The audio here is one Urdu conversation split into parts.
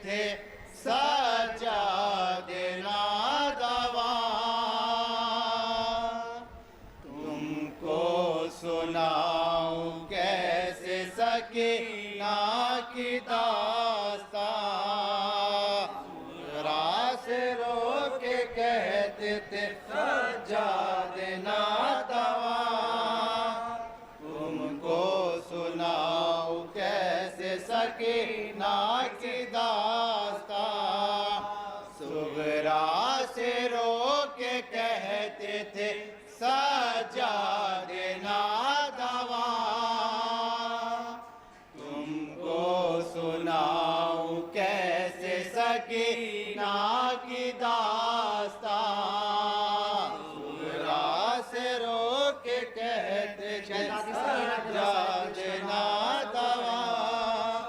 تھے سجاد نادواں، تم کو سناؤں کیسے سکینہ کی داستان، راس رو کے کہتے تھے سجاد نادواں، تم کو سناؤں کیسے سکینہ کی داستان، صغرا سے رو کے کہتے تھے سجاد نادواں، تم کو سناؤں کیسے سکینہ کی داستان، صغرا سے رو کے کہتے تھے سجاد نادواں،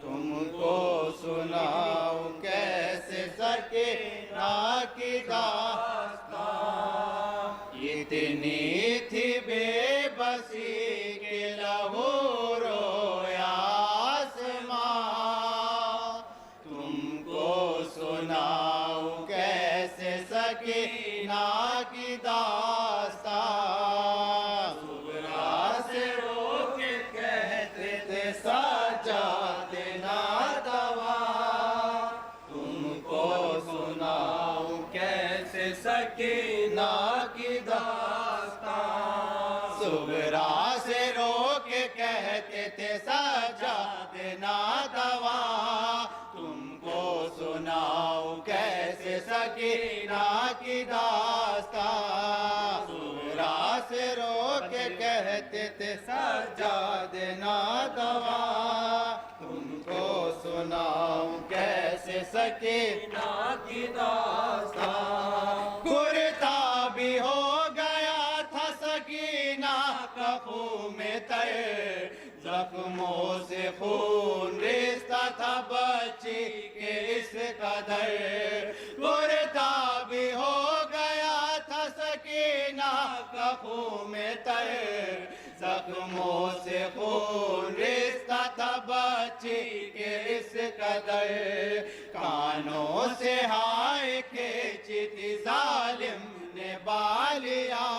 تم کو سناؤں کیسے سکینہ کی داستان، اتنی تھی بے بسی کہ لہو رویا آسمان، تم کو سناؤں کیسے سکینہ کی داستان، صغرا سے رو کے کہتے تھے سجاد نادواں، تم کو سناؤں کیسے سکینہ کی داستان، صغرا سے رو کے کہتے تھے سجاد نادواں، تم کو سناؤں کیسے سکینہ کی داستان، صغرا سے رو کے کہتے تھے سجاد نادواں، تم کو سناؤں کیسے سکینہ کی داستان، کرتا بھی ہو گیا تھا سکینہ کا خون میں تر، زخموں سے خون ریزتا تھا بچی کے اس قدر، کرتا بھی ہو گیا تھا سکینہ کا خون میں تر، زخموں سے خون ریزتا تھا بچی کے اس قدر، کانوں سے ہائے کھینچی تھی ظالم نے بالیا،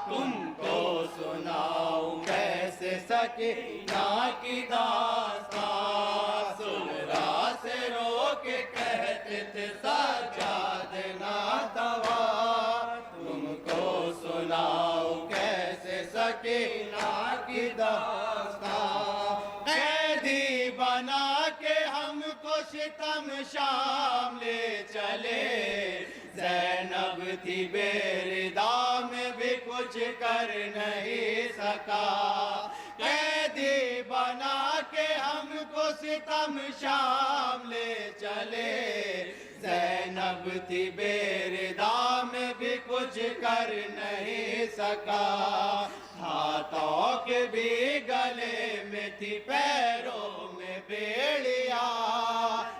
تم کو سناؤں کیسے سکینہ کی داستان، صغرا سے رو کے کہتے تھے سجاد نادواں، تم کو سناؤں کیسے سکینہ کی داستان، قیدی بنا کے ہم کو شتم شام لے چلے، زینب تھی بیردہ میں بھی کچھ کر نہیں سکا، قیدی بنا کے ہم کو ستم شام لے چلے، زینب تھی بیردہ میں بھی کچھ کر نہیں سکا، ہاتھوں کے بھی گلے میں تھی پیروں میں بیڑیا،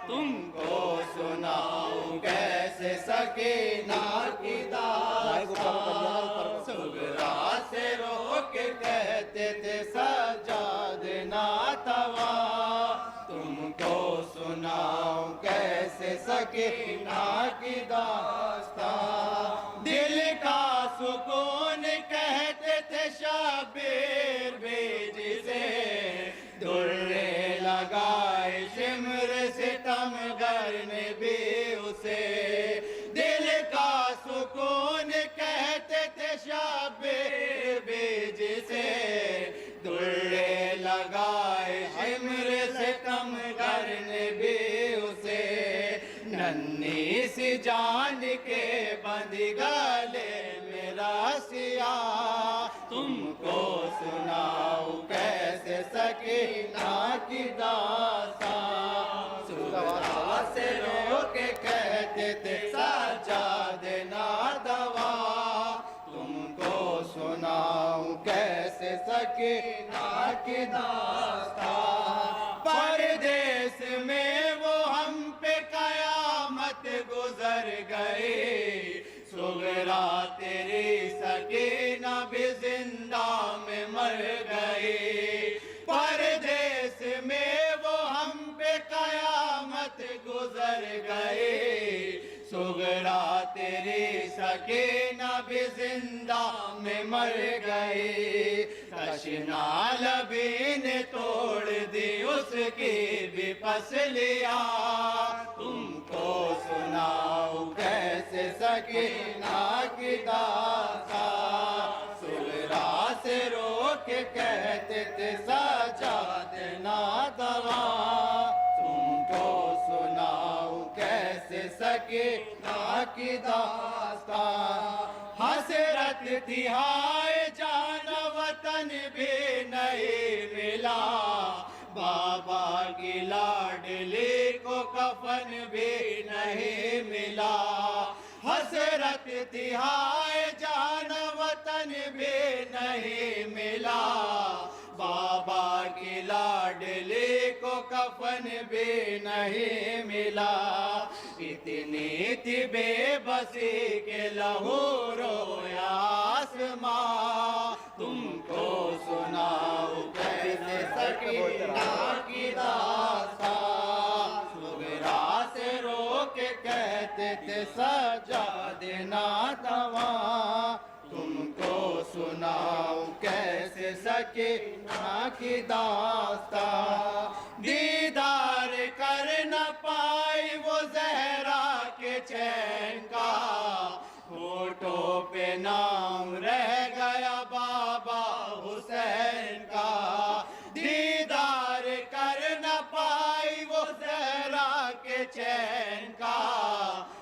تم کو سناؤں کیسے سکینہ کی داستان، صغرا سے رو کے کہتے تھے سجاد نادواں، تم کو سناؤں کیسے سکینہ کی داستان، دل کا سکون کہتے تھے شبیر بھی جسے، درے لگائے شمر ستم گر نے بھی اسے، دل کا سکون کہتے تھے شبیر بھی جسے، درے لگائے شمر ستم گر نے بھی اسے، ننھی سی جان کے بندھی گلے میرا سیاہ، تم کو سناؤں کیسے سکینہ کی داستان، صغرا سے رو کے کہتے تھے سجاد نادواں، تم کو سناؤں کیسے سکینہ کی داستان، پردیس میں وہ ہم پہ قیامت گزر گئے، صغرا تیری سکینہ بھی زندہ میں مر گئی، پردیس میں وہ ہم پہ قیامت گئی، سغرا تیری سکینہ بھی زندہ میں مر گئی، تشنا لبی نے توڑ دی اس کی بھی پسلیاں، تم کو سناؤ کیسے سکینہ کی داستان، سغرا سے رو کے کہتے تھے سجادنا دوا، تم کو سناؤ کیسے سکینہ کی داستان، حسرت تھی ہائے جان وطن بھی نہیں ملا، بابا کی لاڈلی کو کفن بھی نہیں ملا، حسرت تھی ہائے جان وطن بھی نہیں ملا، بابا کی لاڈلی کو کفن بھی نہیں ملا، اتنی تھی بے بسی کے لہو رویا آسماں، تم کو سناؤ کیسے سکینہ کی داستان، سغرا سے رو کے کہتے تھے سجادنا دوا، تم کو سناؤ کیسے سکینہ کی داستان، دیدار کر نہ پائی وہ زہرا کے چین کا، ہونٹوں پہ نام رہ گیا بابا حسین کا، دیدار کر نہ پائی وہ زہرا کے چین کا،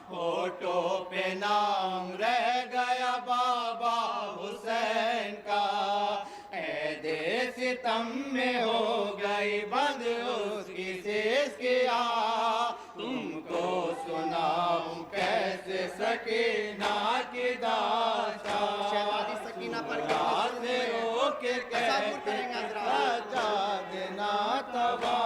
ہونٹوں پہ نام رہ گیا بابا حسین کا، قید ستم میں ہو گئی بند اس کی سیسکیا، تم کو سناؤ کیسے سکینہ کی داستان، شہزادی سکینہ پر رات رو کے کہتے سجادنا توا،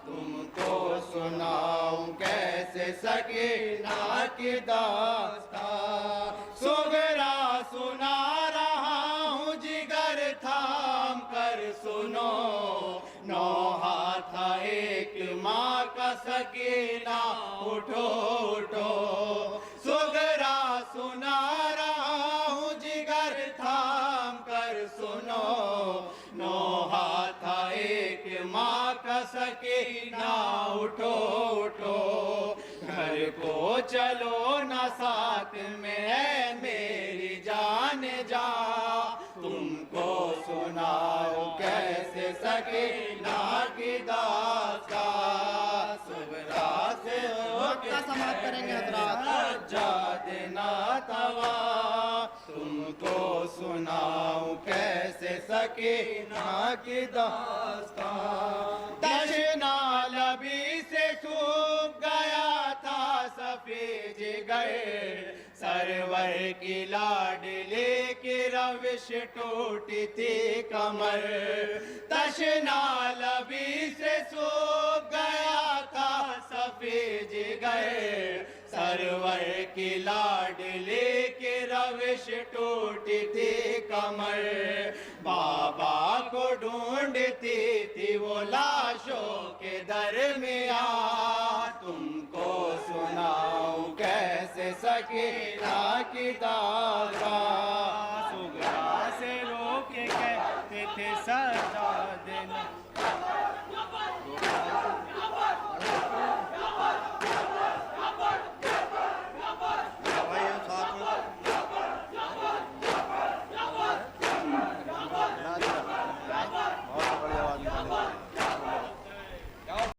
تم کو سناؤ کیسے سکینہ کی داستان، سغرا سنا رہا ہوں جگر تھام کر سنو، نوحہ تھا ایک ماں کا سکینہ اٹھو اٹھو، سغرا سنا رہا ہوں جگر تھام کر سنو، نوحہ تھا ایک ماں کا سکینہ اٹھو اٹھو، گھر کو چلو نہ ساتھ میں ہے میری جان جا، تم کو سناؤ کیسے سکینہ کی داستان، سغرا سے وقت کا سماعت کریں گے حضرات، سجادنا توا، تم کو سناؤ کیسے سکینہ کی داستان، تشنا لبی سے سوکھ گیا تھا صفی جگر، سرور کی لاڈلی کی روش ٹوٹی تھی کمر، تشنا لبی سے سوکھ گیا تھا صفی جگر، سرور کی لاڈلی کی روش ٹوٹی تھی کمر، بابا کو ڈھونڈتی تھی وہ لاشوں کے درمیان، تم کو سناؤ کیسے سکینہ کی داستان،